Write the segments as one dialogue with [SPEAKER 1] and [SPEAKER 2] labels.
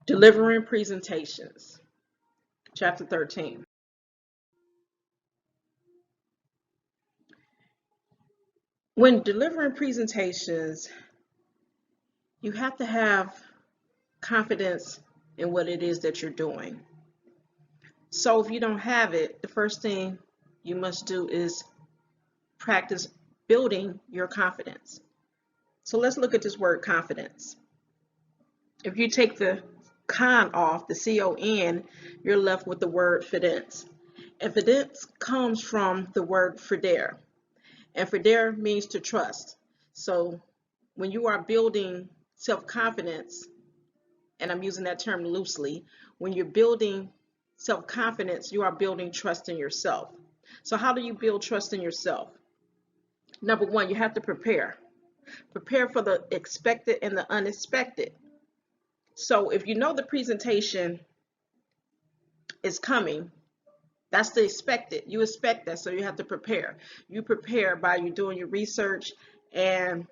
[SPEAKER 1] Delivering presentations, chapter 13. When delivering presentations, you have to have confidence in what it is that you're doing. So if you don't have it, the first thing you must do is practice building your confidence. So let's look at this word confidence. If you take the con off, the C-O-N, you're left with the word fidence. And fidence comes from the word fidere. And fidere means to trust. So when you are building self-confidence, and I'm using that term loosely, when you're building self-confidence, you are building trust in yourself. So how do you build trust in yourself? Number one, you have to prepare. Prepare for the expected and the unexpected. So if you know the presentation is coming, that's the expected. You expect that, so you have to prepare. You prepare by you doing your research and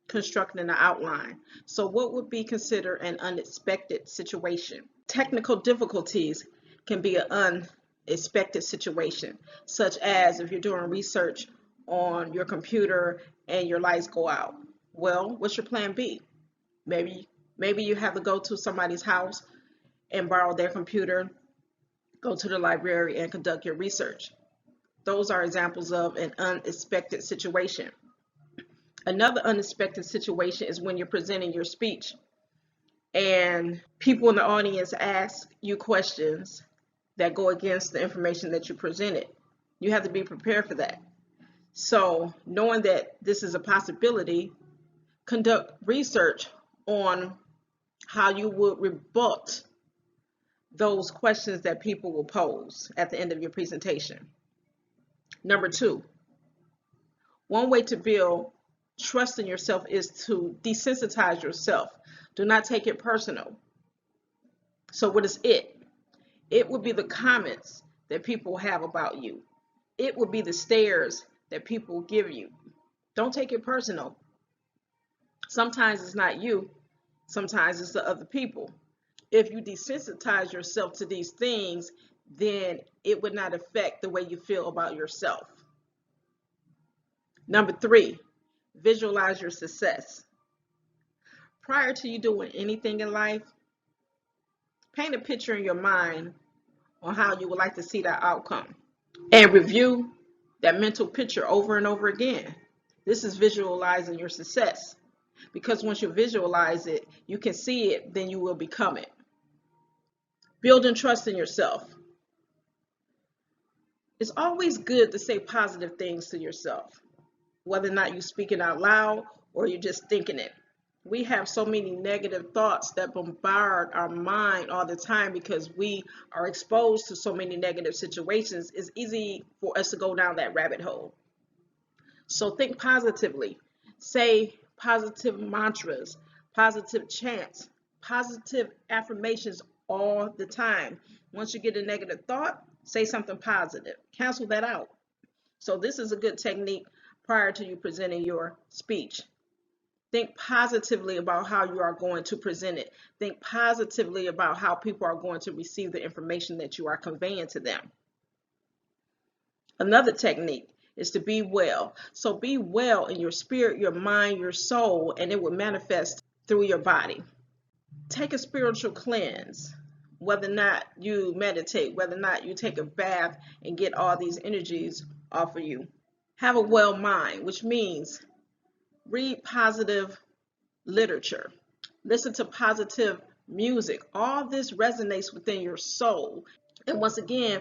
[SPEAKER 1] constructing an outline. So what would be considered an unexpected situation? Technical difficulties can be an unexpected situation, such as if you're doing research on your computer and your lights go out. Well, what's your plan B? Maybe you have to go to somebody's house and borrow their computer, go to the library and conduct your research. Those are examples of an unexpected situation. Another unexpected situation is when you're presenting your speech and people in the audience ask you questions that go against the information that you presented. You have to be prepared for that. So knowing that this is a possibility, conduct research on how you would rebut those questions that people will pose at the end of your presentation. Number two, one way to build trust in yourself is to desensitize yourself. Do not take it personal. So what is it? It would be the comments that people have about you. It would be the stares that people give you. Don't take it personal. Sometimes it's not you. Sometimes it's the other people. If you desensitize yourself to these things, then it would not affect the way you feel about yourself. Number three, visualize your success. Prior to you doing anything in life, paint a picture in your mind on how you would like to see that outcome and review that mental picture over and over again. This is visualizing your success, because once you visualize it, you can see it, then you will become it. Building trust in yourself. It's always good to say positive things to yourself, whether or not you're speaking out loud or you're just thinking it. We have so many negative thoughts that bombard our mind all the time because we are exposed to so many negative situations. It's easy for us to go down that rabbit hole. So think positively. Say positive mantras, positive chants, positive affirmations all the time. Once you get a negative thought, say something positive. Cancel that out. So this is a good technique prior to you presenting your speech. Think positively about how you are going to present it. Think positively about how people are going to receive the information that you are conveying to them. Another technique is to be well. So be well in your spirit, your mind, your soul, and it will manifest through your body. Take a spiritual cleanse, whether or not you meditate, whether or not you take a bath and get all these energies off of you. Have a well mind, which means read positive literature, listen to positive music. All this resonates within your soul. And once again,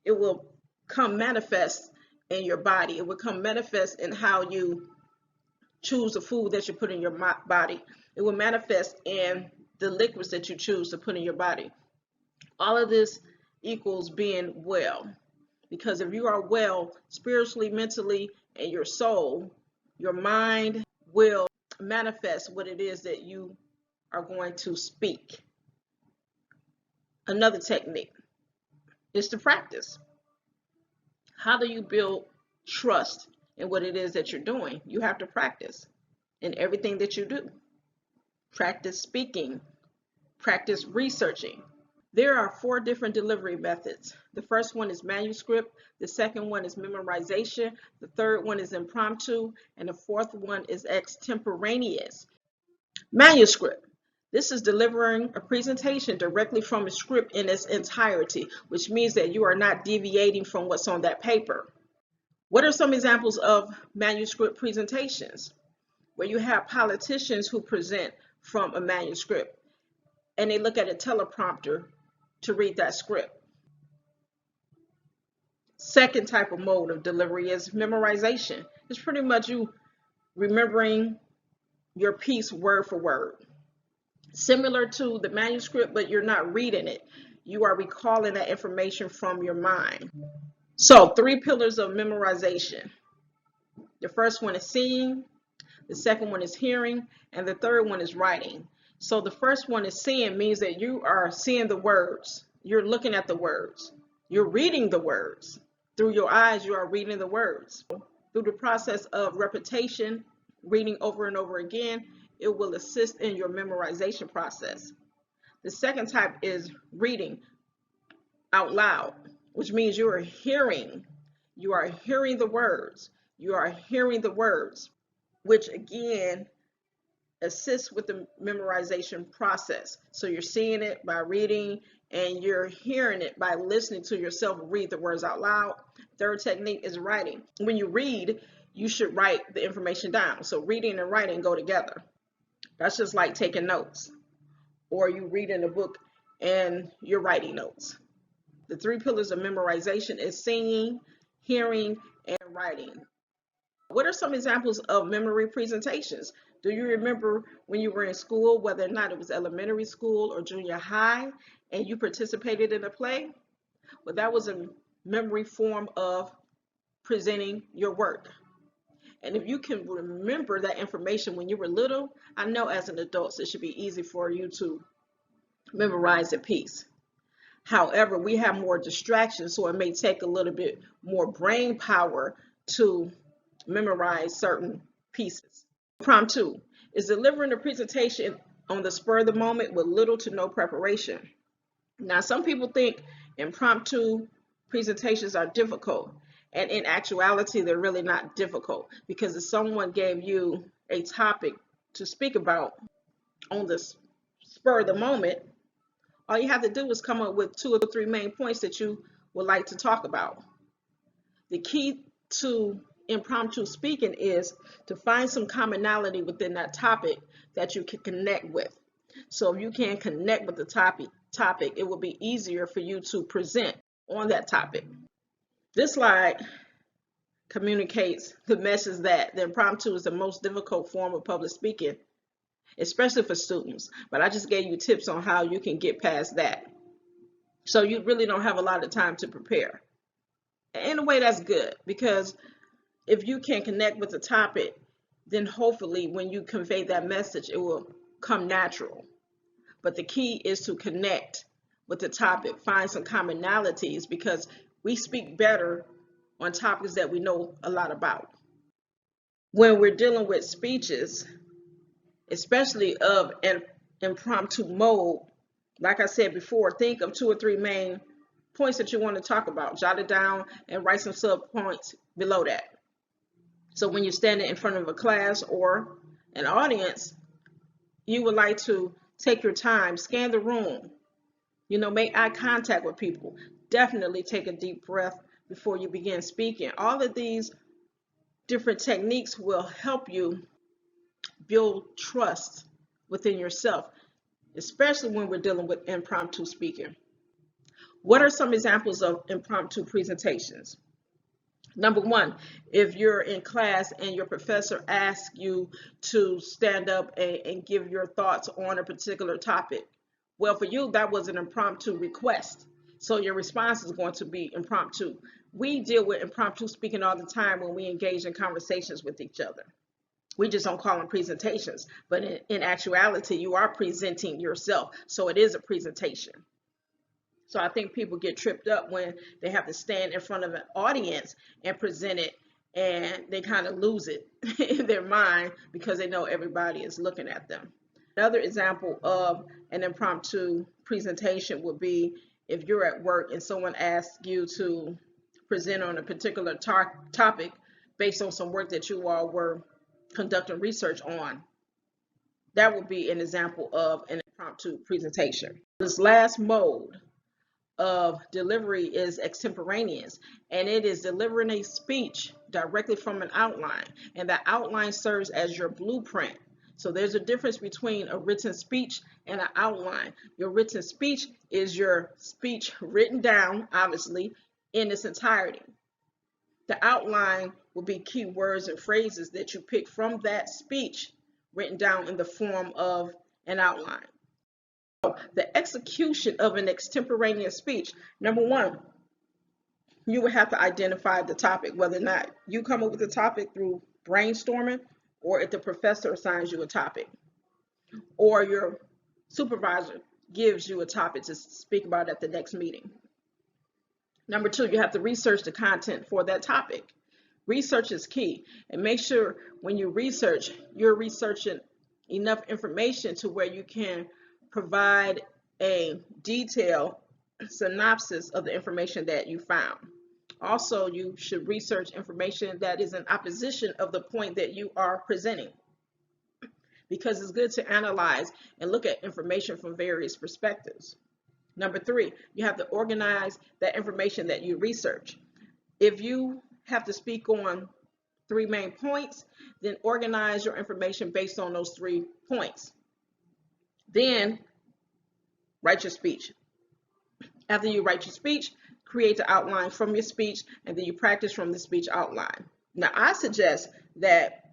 [SPEAKER 1] it will come manifest in your body. It will come manifest in how you choose the food that you put in your body. It will manifest in the liquids that you choose to put in your body. All of this equals being well. Because if you are well spiritually, mentally, and your soul, your mind will manifest what it is that you are going to speak. Another technique is to practice. How do you build trust in what it is that you're doing? You have to practice in everything that you do. Practice speaking. Practice researching. There are 4 different delivery methods. The first one is manuscript, the second one is memorization, the third one is impromptu, and the fourth one is extemporaneous. Manuscript. This is delivering a presentation directly from a script in its entirety, which means that you are not deviating from what's on that paper. What are some examples of manuscript presentations? Where you have politicians who present from a manuscript and they look at a teleprompter to read that script. Second type of mode of delivery is memorization. It's pretty much you remembering your piece word for word. Similar to the manuscript, but you're not reading it. You are recalling that information from your mind. So 3 pillars of memorization. The first one is seeing, the second one is hearing, and the third one is writing. So the first one is seeing means that you are seeing the words. You're looking at the words. You're reading the words. Through your eyes, you are reading the words. Through the process of repetition, reading over and over again, it will assist in your memorization process. The second type is reading out loud, which means you are hearing. You are hearing the words. You are hearing the words, which again assists with the memorization process. So you're seeing it by reading and you're hearing it by listening to yourself read the words out loud. Third technique is writing. When you read, you should write the information down. So reading and writing go together. That's just like taking notes, or you read in a book and you're writing notes. The 3 pillars of memorization is seeing, hearing, and writing. What are some examples of memory presentations? Do you remember when you were in school, whether or not it was elementary school or junior high, and you participated in a play? Well, that was a memory form of presenting your work. And if you can remember that information when you were little, I know as an adult, it should be easy for you to memorize a piece. However, we have more distractions, so it may take a little bit more brain power to memorize certain pieces. Impromptu is delivering a presentation on the spur of the moment with little to no preparation. Now, some people think impromptu presentations are difficult, and in actuality, they're really not difficult, because if someone gave you a topic to speak about on the spur of the moment, all you have to do is come up with 2 or 3 main points that you would like to talk about. The key to impromptu speaking is to find some commonality within that topic that you can connect with. So if you can connect with the topic, it will be easier for you to present on that topic. This slide communicates the message that the impromptu is the most difficult form of public speaking, especially for students. But I just gave you tips on how you can get past that. So you really don't have a lot of time to prepare. In a way, that's good, because if you can connect with the topic, then hopefully when you convey that message, it will come natural. But the key is to connect with the topic, find some commonalities, because we speak better on topics that we know a lot about. When we're dealing with speeches, especially of an impromptu mode, like I said before, think of 2 or 3 main points that you want to talk about. Jot it down and write some sub points below that. So when you're standing in front of a class or an audience, you would like to take your time, scan the room, make eye contact with people. Definitely take a deep breath before you begin speaking. All of these different techniques will help you build trust within yourself, especially when we're dealing with impromptu speaking. What are some examples of impromptu presentations? Number 1, if you're in class and your professor asks you to stand up and give your thoughts on a particular topic. Well, for you, that was an impromptu request. So your response is going to be impromptu. We deal with impromptu speaking all the time when we engage in conversations with each other. We just don't call them presentations, but in actuality, you are presenting yourself. So it is a presentation. So I think people get tripped up when they have to stand in front of an audience and present it, and they kind of lose it in their mind because they know everybody is looking at them. Another example of an impromptu presentation would be if you're at work and someone asks you to present on a particular topic based on some work that you all were conducting research on. That would be an example of an impromptu presentation. This last mode of delivery is extemporaneous, and it is delivering a speech directly from an outline, and that outline serves as your blueprint. So there's a difference between a written speech and an outline. Your written speech is your speech written down, obviously, in its entirety. The outline will be key words and phrases that you pick from that speech written down in the form of an outline. The execution of an extemporaneous speech, number one, you would have to identify the topic, whether or not you come up with a topic through brainstorming, or if the professor assigns you a topic, or your supervisor gives you a topic to speak about at the next meeting. Number two, you have to research the content for that topic. Research is key, and make sure when you research, you're researching enough information to where you can provide a detailed synopsis of the information that you found. Also, you should research information that is in opposition of the point that you are presenting, because it's good to analyze and look at information from various perspectives. Number three, you have to organize that information that you research. If you have to speak on 3 main points, then organize your information based on those 3 points. Then write your speech. After you write your speech, create the outline from your speech, and then you practice from the speech outline. Now, I suggest that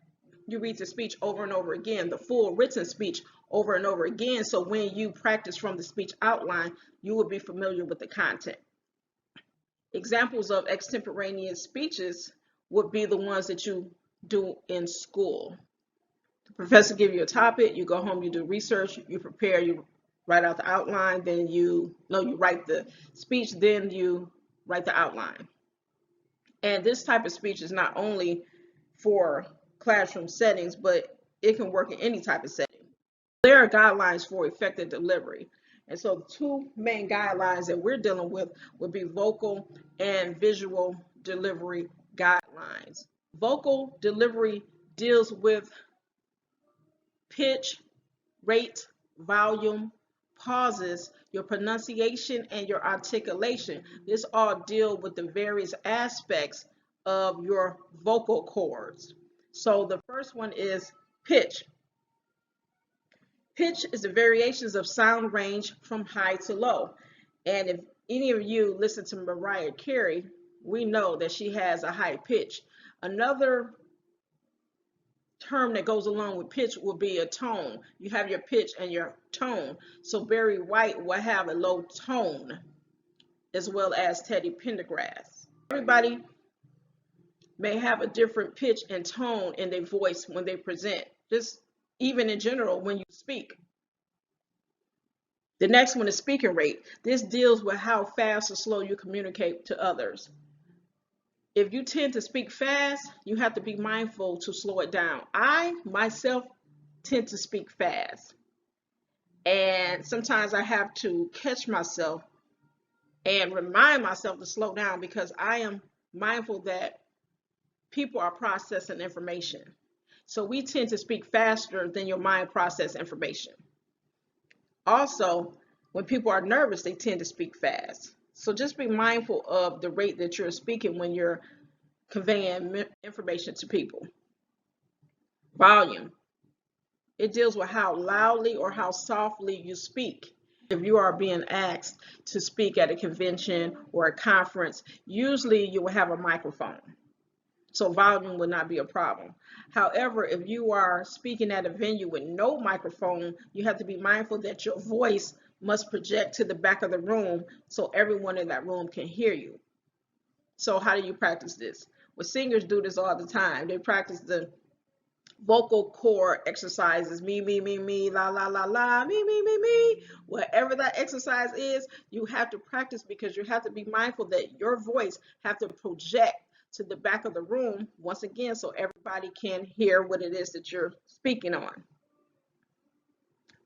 [SPEAKER 1] you read the speech over and over again, the full written speech over and over again, so when you practice from the speech outline, you will be familiar with the content. Examples of extemporaneous speeches would be the ones that you do in school. The professor gives you a topic, you go home, you do research, you prepare, you write out the outline, then you write the speech, then you write the outline. And this type of speech is not only for classroom settings, but it can work in any type of setting. There are guidelines for effective delivery. And so the 2 main guidelines that we're dealing with would be vocal and visual delivery guidelines. Vocal delivery deals with pitch, rate, volume, pauses, your pronunciation, and your articulation. This all deal with the various aspects of your vocal cords. So the first one is pitch. Pitch is the variations of sound range from high to low. And if any of you listen to Mariah Carey, we know that she has a high pitch. Another term that goes along with pitch will be a tone. You have your pitch and your tone. So Barry White will have a low tone, as well as Teddy Pendergrass. Everybody may have a different pitch and tone in their voice when they present, just even in general when you speak. The next one is speaking rate. This deals with how fast or slow you communicate to others. If you tend to speak fast, you have to be mindful to slow it down. I myself tend to speak fast, and sometimes I have to catch myself and remind myself to slow down, because I am mindful that people are processing information. So we tend to speak faster than your mind processes information. Also, when people are nervous, they tend to speak fast. So just be mindful of the rate that you're speaking when you're conveying information to people. Volume. It deals with how loudly or how softly you speak. If you are being asked to speak at a convention or a conference, usually you will have a microphone. So volume would not be a problem. However, if you are speaking at a venue with no microphone, you have to be mindful that your voice must project to the back of the room so everyone in that room can hear you. So how do you practice this? Well, singers do this all the time. They practice the vocal cord exercises, me, la, la, la, la, me. Whatever that exercise is, you have to practice, because you have to be mindful that your voice have to project to the back of the room, once again, so everybody can hear what it is that you're speaking on.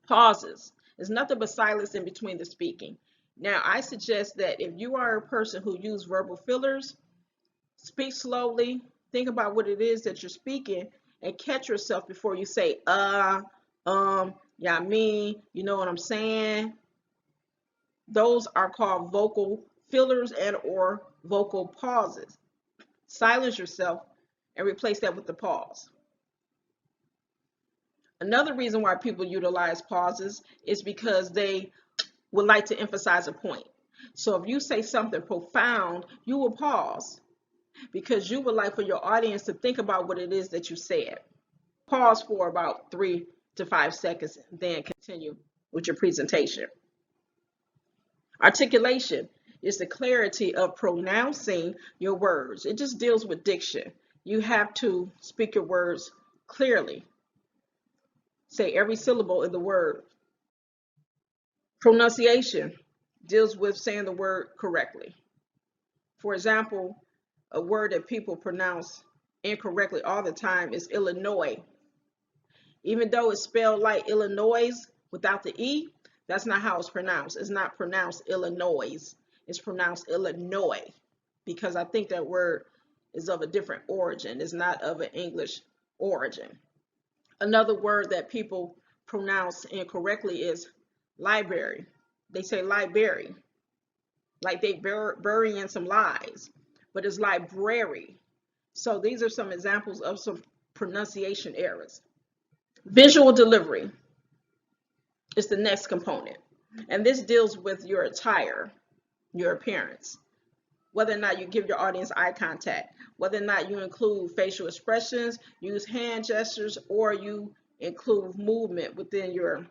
[SPEAKER 1] Pauses. There's nothing but silence in between the speaking. Now, I suggest that if you are a person who uses verbal fillers, speak slowly, think about what it is that you're speaking, and catch yourself before you say, yeah, I mean, you know what I'm saying? Those are called vocal fillers and or vocal pauses. Silence yourself and replace that with the pause. Another reason why people utilize pauses is because they would like to emphasize a point. So if you say something profound, you will pause because you would like for your audience to think about what it is that you said. Pause for about 3 to 5 seconds, then continue with your presentation. Articulation is the clarity of pronouncing your words. It just deals with diction. You have to speak your words clearly. Say every syllable in the word. Pronunciation deals with saying the word correctly. For example, a word that people pronounce incorrectly all the time is Illinois. Even though it's spelled like Illinois without the E, that's not how it's pronounced. It's not pronounced Illinois. It's pronounced Illinois because I think that word is of a different origin. It's not of an English origin. Another word that people pronounce incorrectly is library. They say library, like they burying some lies, but it's library. So these are some examples of some pronunciation errors. Visual delivery is the next component, and this deals with your attire, your appearance, whether or not you give your audience eye contact, whether or not you include facial expressions, use hand gestures, or you include movement within your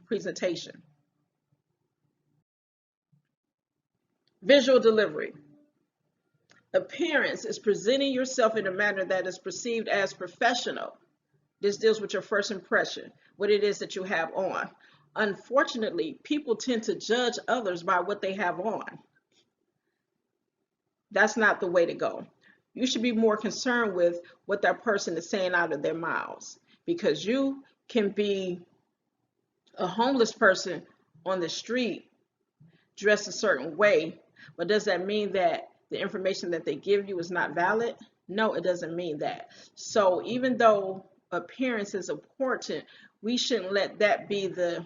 [SPEAKER 1] presentation. Visual delivery. Appearance is presenting yourself in a manner that is perceived as professional. This deals with your first impression, what it is that you have on. Unfortunately, people tend to judge others by what they have on. That's not the way to go. You should be more concerned with what that person is saying out of their mouths, because you can be a homeless person on the street dressed a certain way, but does that mean that the information that they give you is not valid? No, it doesn't mean that. So even though appearance is important, we shouldn't let that be the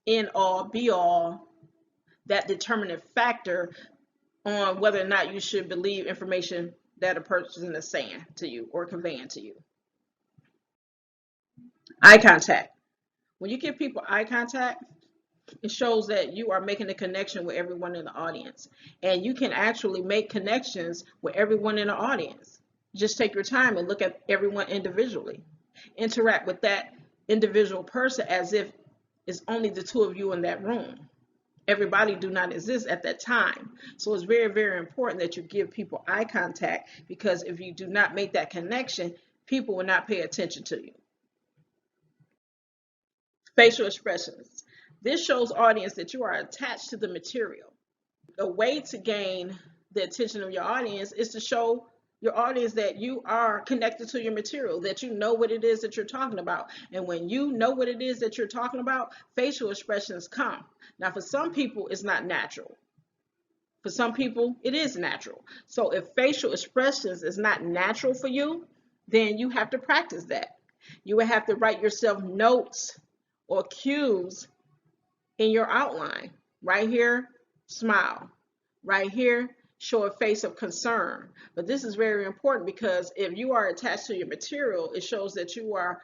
[SPEAKER 1] end all be all, that determining factor on whether or not you should believe information that a person is saying to you or conveying to you. Eye contact. When you give people eye contact, it shows that you are making a connection with everyone in the audience. And you can actually make connections with everyone in the audience. Just take your time and look at everyone individually. Interact with that individual person as if it's only the two of you in that room. Everybody do not exist at that time. So it's very, very important that you give people eye contact, because if you do not make that connection, people will not pay attention to you. Facial expressions. This shows audience that you are attached to the material. A way to gain the attention of your audience is to show your audience that you are connected to your material, that you know what it is that you're talking about. And when you know what it is that you're talking about, facial expressions come. Now, for some people, it's not natural. For some people, it is natural. So if facial expressions is not natural for you, then you have to practice that. You would have to write yourself notes or cues in your outline. Right here, smile. Right here, show a face of concern. But this is very important, because if you are attached to your material, it shows that you are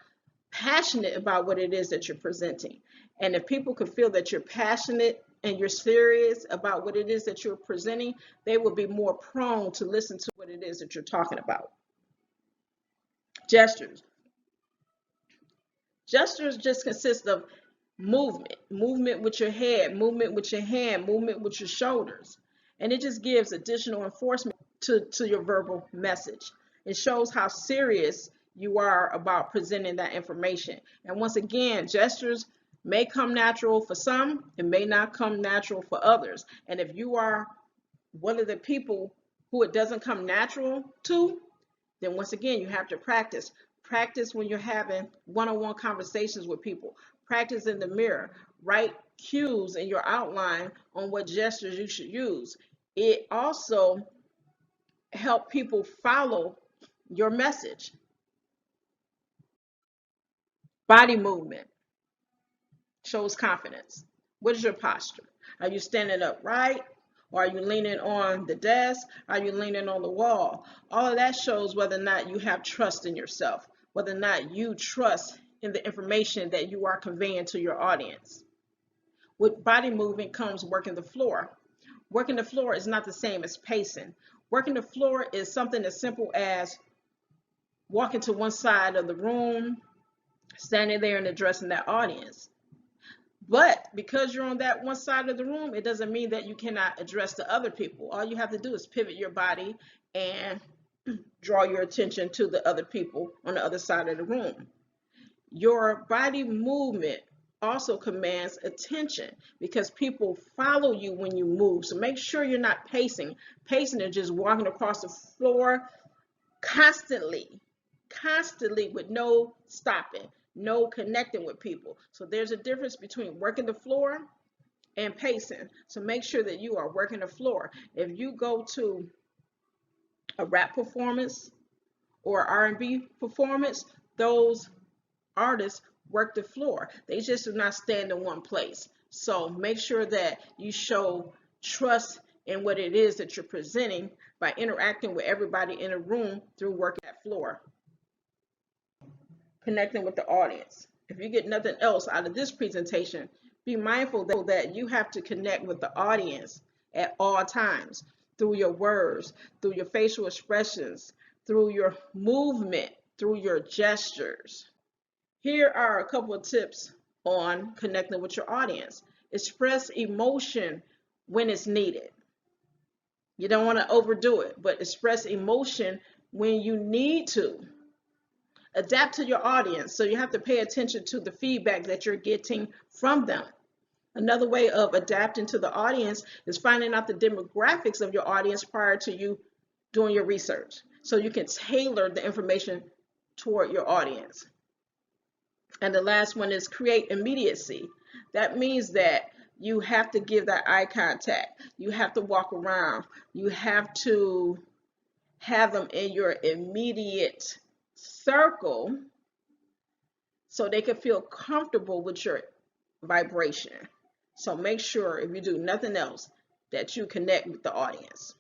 [SPEAKER 1] passionate about what it is that you're presenting. And if people can feel that you're passionate and you're serious about what it is that you're presenting, they will be more prone to listen to what it is that you're talking about. Gestures. Gestures just consist of movement with your head, movement with your hand, movement with your shoulders. And it just gives additional enforcement to your verbal message. It shows how serious you are about presenting that information. And once again, gestures may come natural for some, it may not come natural for others. And if you are one of the people who it doesn't come natural to, then once again, you have to practice. Practice when you're having one-on-one conversations with people. Practice in the mirror. Write cues in your outline on what gestures you should use. It also helps people follow your message. Body movement shows confidence. What is your posture? Are you standing upright? Or are you leaning on the desk? Are you leaning on the wall? All of that shows whether or not you have trust in yourself, whether or not you trust in the information that you are conveying to your audience. With body movement comes working the floor. Working the floor is not the same as pacing. Working the floor is something as simple as walking to one side of the room, standing there and addressing that audience. But because you're on that one side of the room, it doesn't mean that you cannot address the other people. All you have to do is pivot your body and draw your attention to the other people on the other side of the room. Your body movement also commands attention because people follow you when you move. So make sure you're not pacing. Pacing is just walking across the floor constantly with no stopping, no connecting with people. So there's a difference between working the floor and pacing. So make sure that you are working the floor. If you go to a rap performance or R&B performance, those artists work the floor. They just do not stand in one place. So make sure that you show trust in what it is that you're presenting by interacting with everybody in a room through working that floor. Connecting with the audience. If you get nothing else out of this presentation, be mindful that you have to connect with the audience at all times through your words, through your facial expressions, through your movement, through your gestures. Here are a couple of tips on connecting with your audience. Express emotion when it's needed. You don't want to overdo it, but express emotion when you need to. Adapt to your audience, so you have to pay attention to the feedback that you're getting from them. Another way of adapting to the audience is finding out the demographics of your audience prior to you doing your research, so you can tailor the information toward your audience. And the last one is create immediacy. That means that you have to give that eye contact. You have to walk around. You have to have them in your immediate circle so they can feel comfortable with your vibration. So make sure, if you do nothing else, that you connect with the audience.